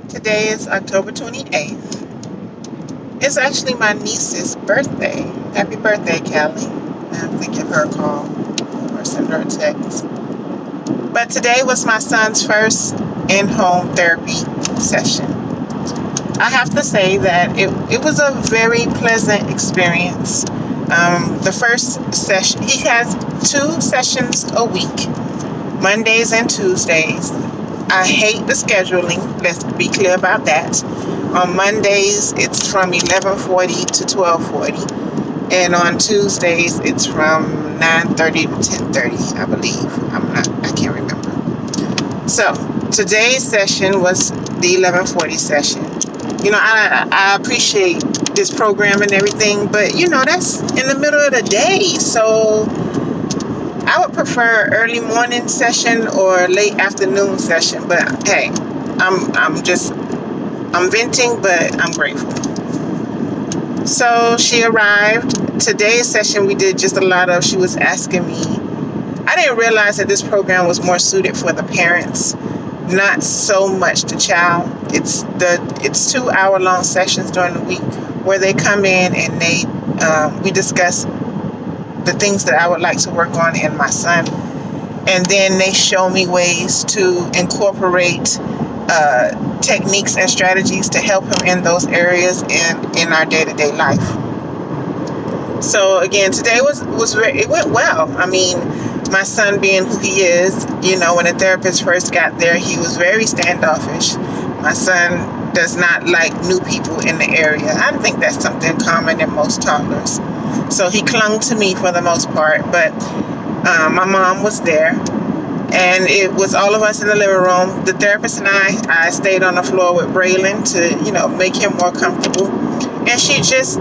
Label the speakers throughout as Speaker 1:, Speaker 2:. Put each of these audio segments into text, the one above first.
Speaker 1: Today is October 28th. It's actually my niece's birthday. Happy birthday, Callie. I have to give her a call or send her a text. But today was my son's first in-home therapy session. I have to say that it was a very pleasant experience. The first session, he has 2 sessions a week, Mondays and Tuesdays. I hate the scheduling. Let's be clear about that. On Mondays, it's from 11:40 to 12:40, and on Tuesdays, it's from 9:30 to 10:30. I believe. I can't remember. So today's session was the 11:40 session. I appreciate this program and everything, but that's in the middle of the day, so I would prefer early morning session or late afternoon session. But hey, I'm venting, but I'm grateful. So she arrived. Today's session we did just a lot of, she was asking me. I didn't realize that this program was more suited for the parents, not so much the child. It's 2-hour-long sessions during the week where they come in and we discuss the things that I would like to work on in my son, and then they show me ways to incorporate techniques and strategies to help him in those areas in our day-to-day life. So again, today it went well. I mean, my son being who he is, when the therapist first got there, he was very standoffish. My son does not like new people in the area. I think that's something common in most toddlers. So he clung to me for the most part, but my mom was there, and it was all of us in the living room. The therapist and I stayed on the floor with Braylon to, make him more comfortable. And she just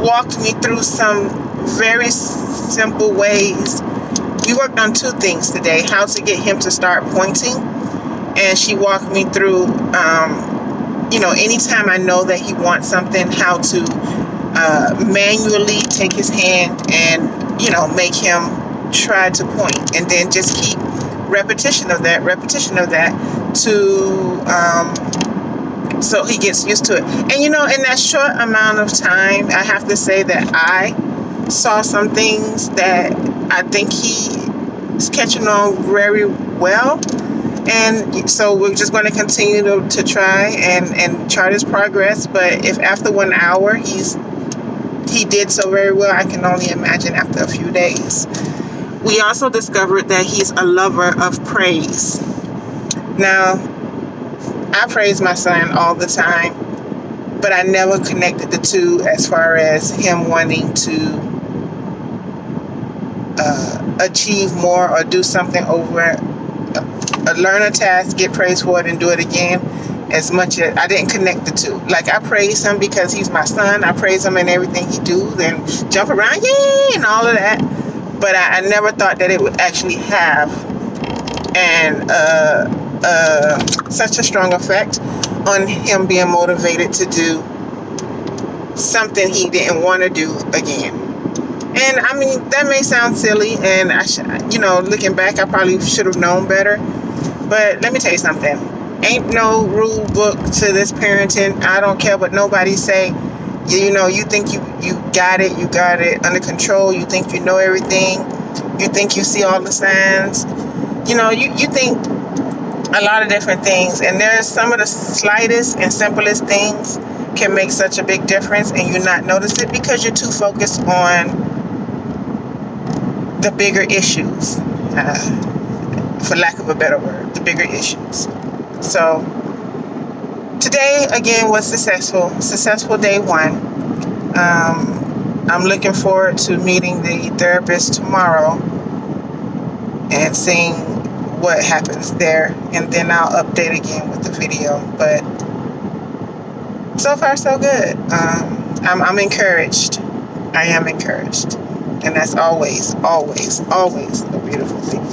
Speaker 1: walked me through some very simple ways. We worked on 2 things today: how to get him to start pointing, and she walked me through, anytime I know that he wants something, how to manually take his hand and, make him try to point, and then just keep repetition of that to so he gets used to it. And in that short amount of time, I have to say that I saw some things that I think he is catching on very well. And so we're just going to continue to try and chart his progress. But if after 1 hour he did so very well, I can only imagine after a few days. We also discovered that he's a lover of praise. Now, I praise my son all the time, but I never connected the two as far as him wanting to achieve more or do something over, learn a task, get praised for it, and do it again. As much as I didn't connect the two. Like, I praise him because he's my son. I praise him in everything he do, and jump around, yay, and all of that. But I never thought that it would actually have such a strong effect on him being motivated to do something he didn't want to do again. And I mean, that may sound silly, and looking back, I probably should have known better. But let me tell you something. Ain't no rule book to this parenting. I don't care what nobody say. You think you got it under control. You think you know everything. You think you see all the signs. You think a lot of different things. And there's some of the slightest and simplest things can make such a big difference, and you not notice it because you're too focused on the bigger issues, for lack of a better word, the bigger issues. So today again was successful day 1. I'm looking forward to meeting the therapist tomorrow and seeing what happens there, and then I'll update again with the video. But so far so good. I'm encouraged. I am encouraged, and that's always a beautiful thing.